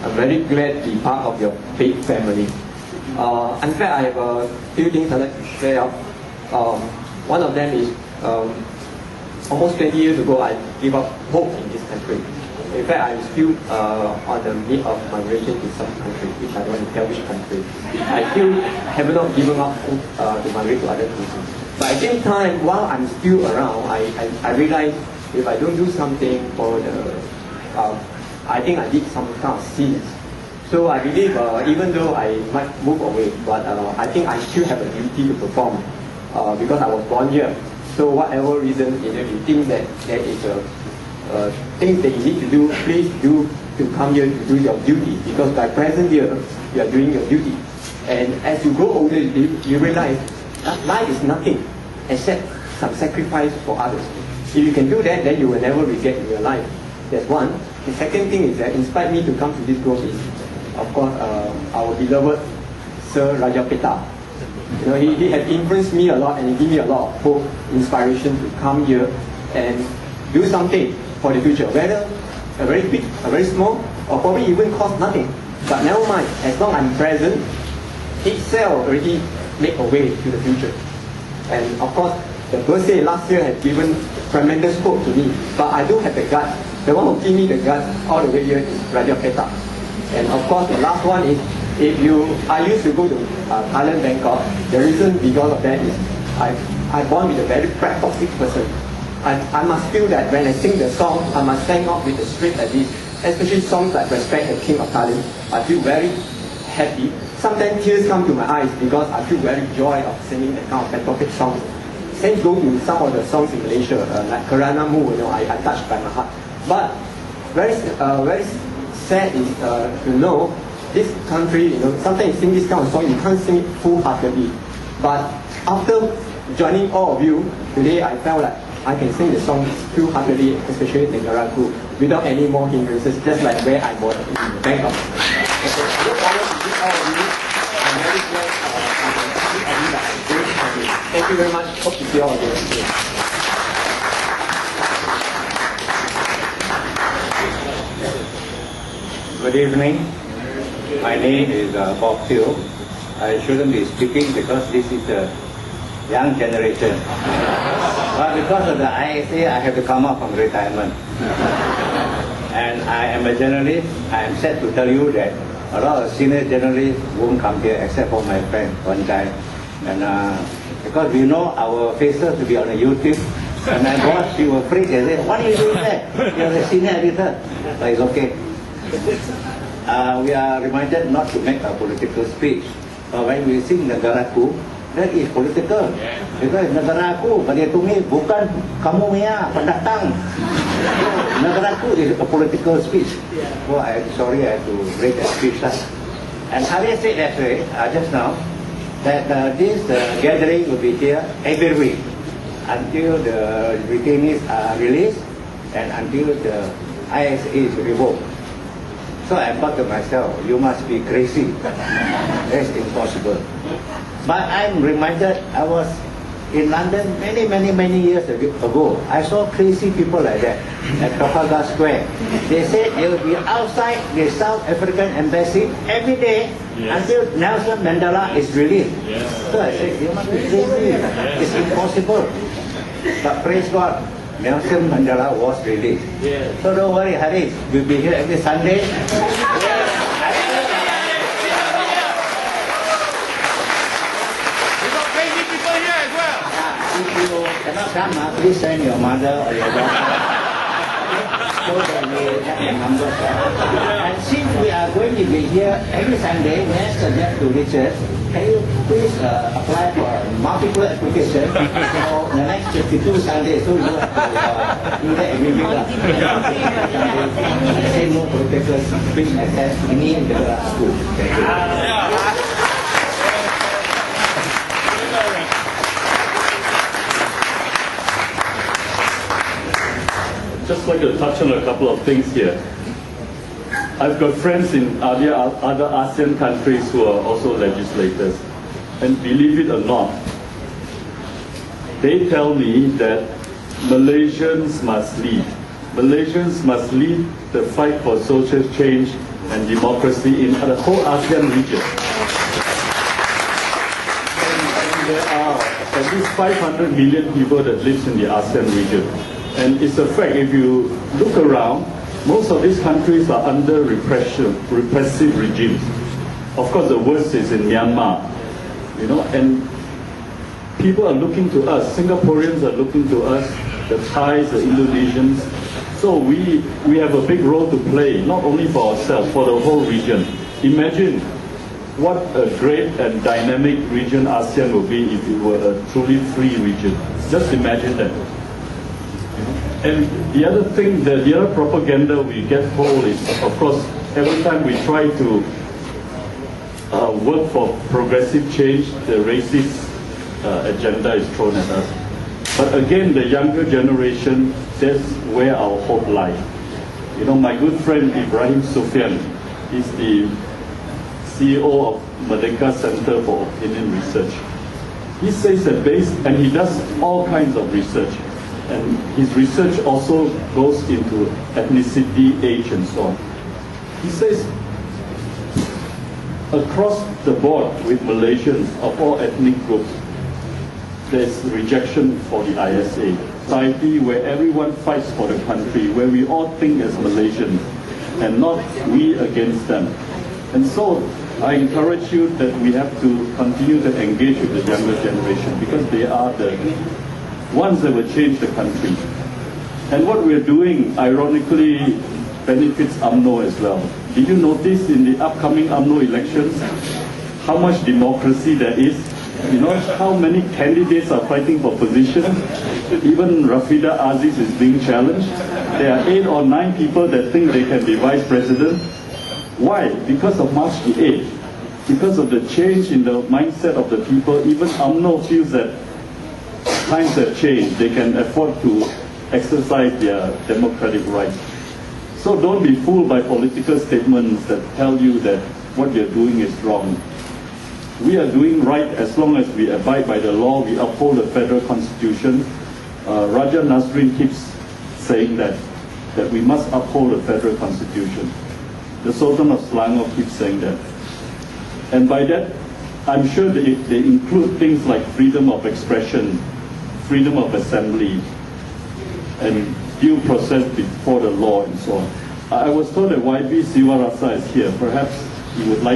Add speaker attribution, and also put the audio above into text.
Speaker 1: I'm very glad to be part of your faith family. In fact, I have a few things I'd like to share. One of them is almost 20 years ago, I gave up hope in this country. In fact, I'm still on the mid of migration to some country, which I don't want to tell which country. I still have not given up hope to migrate to other countries. But at the same time, while I'm still around, I realize if I don't do something for the, I think I did some kind of sins. So I believe even though I might move away, but I think I still have a duty to perform because I was born here. So whatever reason, you think that there is a things that you need to do, please do to come here to do your duty, because by present here, you are doing your duty. And as you grow older, you realize that life is nothing except some sacrifice for others. If you can do that, then you will never regret in your life. That's one. The second thing is that inspired me to come to this group is, of course, our beloved Sir Raja Peta. You know, he had influenced me a lot and he gave me a lot of hope, inspiration to come here and do something for the future, whether a very big, a very small, or probably even cost nothing. But never mind, as long as I'm present, itself already make a way to the future. And of course, the birthday last year had given tremendous hope to me. But I do have the gut. The one who gave me the gut all the way here is Raja Peta. And of course, the last one is, I used to go to Thailand, Bangkok. The reason because of that is I'm born with a very pragmatic person. I must feel that when I sing the song, I must stand up with the spirit like this. Especially songs like Respect the King of Thailand. I feel very happy. Sometimes tears come to my eyes because I feel very joy of singing that kind of patriotic songs. Same go to some of the songs in Malaysia, like Kerana Mu, you know, I touched by my heart. But very sad is to know this country, you know, sometimes you sing this kind of song, you can't sing it full-heartedly. But after joining all of you, today I felt like I can sing the song full-heartedly, especially NegaraKu, without any more hindrances, just like where I was in Bangkok. Okay, I look forward to meet all of you. I'm very glad Thank you very much. Hope to see all of you again.
Speaker 2: Good evening. My name is Bob Teoh. I shouldn't be speaking because this is the young generation. But because of the ISA, I have to come out from retirement. And I am a journalist. I am sad to tell you that a lot of senior journalists won't come here except for my friend, one guy. And because we know our faces to be on the YouTube. And my boss, she was freaked and said, "What are you doing there? You're a senior editor." But it's okay. We are reminded not to make a political speech. But when we sing NegaraKu, that is political. Because NegaraKu, bagi Tumi, bukan kamu punya pendatang. NegaraKu is a political speech. So I'm sorry I have to break that speech. And Hari said that way, just now, that this gathering will be here every week until the detainees are released and until the ISA is revoked. So I thought to myself, you must be crazy. That's impossible. But I'm reminded, I was in London many years ago. I saw crazy people like that at Trafalgar Square. They said they will be outside the South African embassy every day until Nelson Mandela is released. So I said, you must be crazy. It's impossible. But praise God, Nelson Mandela was released. So don't worry, Haris, we'll be here every Sunday. If you cannot come, please send your mother or your daughter. So that we have the numbers. And since we are going to be here every Sunday, may I suggest to Richard, can you please apply for multiple applications for the next 52 Sundays? So you have to do that every week. I say no political speech access any NegaraKu. Thank you.
Speaker 3: Just like to touch on a couple of things here. I've got friends in other ASEAN countries who are also legislators, and believe it or not, they tell me that Malaysians must lead. Malaysians must lead the fight for social change and democracy in the whole ASEAN region. And there are at least 500 million people that live in the ASEAN region. And it's a fact, if you look around, most of these countries are under repressive regimes. Of course, the worst is in Myanmar, and people are looking to us, Singaporeans are looking to us, the Thais, the Indonesians. So we have a big role to play, not only for ourselves, for the whole region. Imagine what a great and dynamic region ASEAN will be if it were a truly free region. Just imagine that. And the other thing, the other propaganda we get hold is, of course, every time we try to work for progressive change, the racist agenda is thrown at us. But again, the younger generation, that's where our hope lies. My good friend Ibrahim Sufyan is the CEO of Merdeka Center for Opinion Research. He says that and he does all kinds of research. And his research also goes into ethnicity, age, and so on. He says, across the board with Malaysians of all ethnic groups, there's rejection for the ISA. Society where everyone fights for the country, where we all think as Malaysians, and not we against them. And so I encourage you that we have to continue to engage with the younger generation, because they are the ones that will change the country. And what we're doing, ironically, benefits UMNO as well. Did you notice in the upcoming UMNO elections how much democracy there is? How many candidates are fighting for position? Even Rafida Aziz is being challenged. There are 8 or 9 people that think they can be vice president. Why? Because of March the 8th. Because of the change in the mindset of the people, even UMNO feels that times have changed. They can afford to exercise their democratic rights. So don't be fooled by political statements that tell you that what you're doing is wrong. We are doing right as long as we abide by the law, we uphold the federal constitution. Raja Nasrin keeps saying that we must uphold the federal constitution. The Sultan of Selangor keeps saying that. And by that, I'm sure they include things like freedom of expression, freedom of assembly, and due process before the law, and so on. I was told that YB Sivarasa is here. Perhaps he would like